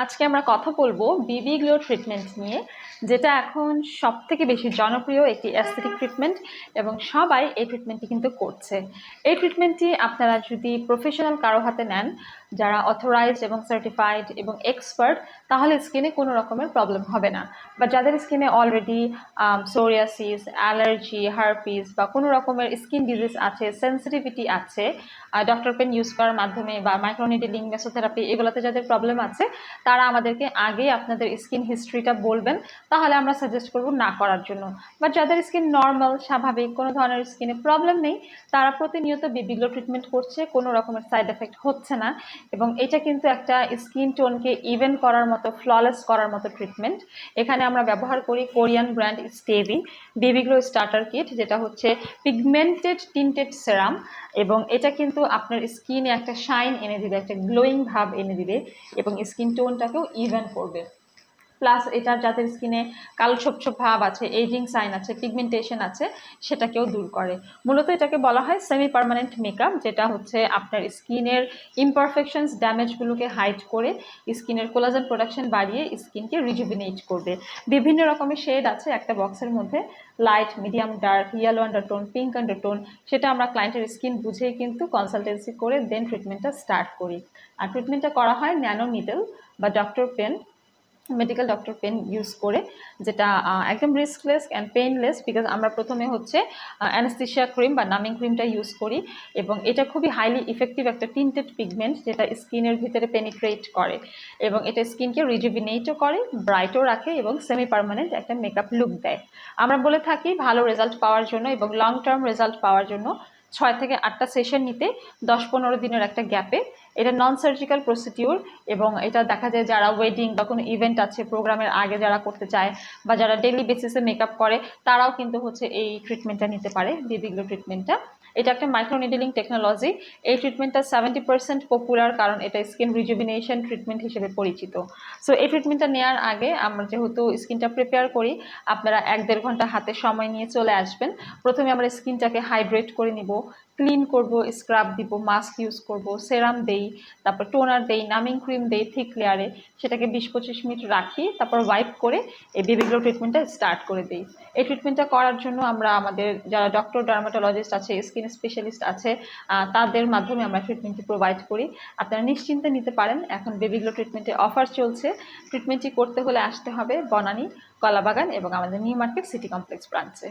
আজকে আমরা কথা বলবো বিবি গ্লো ট্রিটমেন্ট নিয়ে, যেটা এখন সবথেকে বেশি জনপ্রিয় একটি অ্যাস্থেটিক ট্রিটমেন্ট এবং সবাই এই ট্রিটমেন্টটি কিন্তু করছে। এই ট্রিটমেন্টটি আপনারা যদি প্রফেশনাল কারো হাতে নেন, যারা অথরাইজড এবং সার্টিফাইড এবং এক্সপার্ট, তাহলে স্কিনে কোনো রকমের প্রবলেম হবে না। বা যাদের স্কিনে অলরেডি সোরিয়াসিস, অ্যালার্জি, হার্পিস বা কোনো রকমের স্কিন ডিজিজ আছে, সেন্সিটিভিটি আছে, ডক্টর পেন ইউজ করার মাধ্যমে বা মাইক্রোনিডলিং, মেসোথেরাপি, এগুলোতে যাদের প্রবলেম আছে, তারা আমাদেরকে আগে আপনাদের স্কিন হিস্ট্রিটা বলবেন, তাহলে আমরা সাজেস্ট করব না করার জন্য। বাট যাদের স্কিন নর্মাল, স্বাভাবিক, কোনো ধরনের স্কিনে প্রবলেম নেই, তারা প্রতিনিয়ত বিবি গ্লো ট্রিটমেন্ট করছে, কোনো রকমের সাইড এফেক্ট হচ্ছে না। এবং এটা কিন্তু একটা স্কিন টোনকে ইভেন করার মতো, ফ্ললেস করার মতো ট্রিটমেন্ট। এখানে আমরা ব্যবহার করি কোরিয়ান ব্র্যান্ড স্টেভি বিবি গ্লো স্টার্টার কিট, যেটা হচ্ছে পিগমেন্টেড টিন্টেড সেরাম। এবং এটা কিন্তু আপনার স্কিনে একটা শাইন এনে দিবে, একটা গ্লোয়িং ভাব এনে দিবে এবং স্কিন টোনটাকেও ইভেন করবে। প্লাস এটা যাদের স্কিনে কালো ছোপ ছোপ ভাব আছে, এজিং সাইন আছে, পিগমেন্টেশন আছে, সেটাকেও দূর করে। মূলত এটাকে বলা হয় সেমি পার্মানেন্ট মেকআপ, যেটা হচ্ছে আপনার স্কিনের ইমপারফেকশনস, ড্যামেজগুলোকে হাইড করে স্কিনের কোলাজেন প্রোডাকশন বাড়িয়ে স্কিনকে রিজুভিনেট করবে। বিভিন্ন রকমের শেড আছে একটা বক্সের মধ্যে, light, medium, dark, yellow undertone, pink undertone. সেটা আমরা ক্লায়েন্টের স্কিন বুঝেই কিন্তু কনসালটেন্সি করে দেন ট্রিটমেন্টটা স্টার্ট করি। আর ট্রিটমেন্টটা করা হয় ন্যানো নিডল বা doctor pen, medical doctor pen use করে, যেটা একদম রিস্কলেস অ্যান্ড পেইনলেস। বিকজ আমরা প্রথমে হচ্ছে অ্যানেস্থেশিয়া ক্রিম বা নামিং ক্রিমটা ইউজ করি, এবং এটা খুবই হাইলি ইফেক্টিভ একটা টিন্টেড পিগমেন্ট, যেটা স্কিনের ভিতরে পেনিট্রেট করে এবং এটা স্কিনকে রিজুভিনেটও করে, ব্রাইটও রাখে এবং সেমি পার্মানেন্ট একটা মেকআপ লুক দেয়। আমরা বলে থাকি ভালো রেজাল্ট পাওয়ার জন্য এবং লং টার্ম রেজাল্ট পাওয়ার জন্য 6 থেকে 8টা সেশন নিতে 10-15 দিনের একটা গ্যাপে। এটা নন সার্জিক্যাল প্রসিডিউর এবং এটা দেখা যায় যারা ওয়েডিং বা কোনো ইভেন্ট আছে, প্রোগ্রামের আগে যারা করতে চায় বা যারা ডেইলি বেসিসে মেকআপ করে, তারাও কিন্তু হচ্ছে এই ট্রিটমেন্টটা নিতে পারে, বিবি গ্লো ট্রিটমেন্টটা। এটা একটা মাইক্রোনিডলিং টেকনোলজি। এই ট্রিটমেন্টটা 70% পপুলার, কারণ এটা স্কিন রিজুভিনেশন ট্রিটমেন্ট হিসেবে পরিচিত। সো এই ট্রিটমেন্টটা নেওয়ার আগে আমরা যেহেতু স্কিনটা প্রিপেয়ার করি, আপনারা 1-1.5 ঘন্টা হাতে সময় নিয়ে চলে আসবেন। প্রথমে আমরা স্কিনটাকে হাইড্রেট করে নিব, ক্লিন করব, স্ক্রাব দিব, মাস্ক ইউজ করব, সেরাম দেই, তারপর টোনার দেই, নামিং ক্রিম দেই থিক লেয়ারে, সেটাকে 20-25 মিনিট রাখি, তারপর ওয়াইপ করে এই বেবি গ্লো ট্রিটমেন্টটা স্টার্ট করে দিই। এই ট্রিটমেন্টটা করার জন্য আমরা আমাদের যারা ডক্টর, ডার্মাটোলজিস্ট আছে, স্কিন স্পেশালিস্ট আছে, তাদের মাধ্যমে আমরা ট্রিটমেন্টটি প্রোভাইড করি। আপনারা নিশ্চিন্তে নিতে পারেন। এখন বেবি গ্লো ট্রিটমেন্টে অফার চলছে। ট্রিটমেন্টটি করতে হলে আসতে হবে বনানী, কলাবাগান এবং আমাদের নিউ মার্কেট সিটি কমপ্লেক্স ব্রাঞ্চে।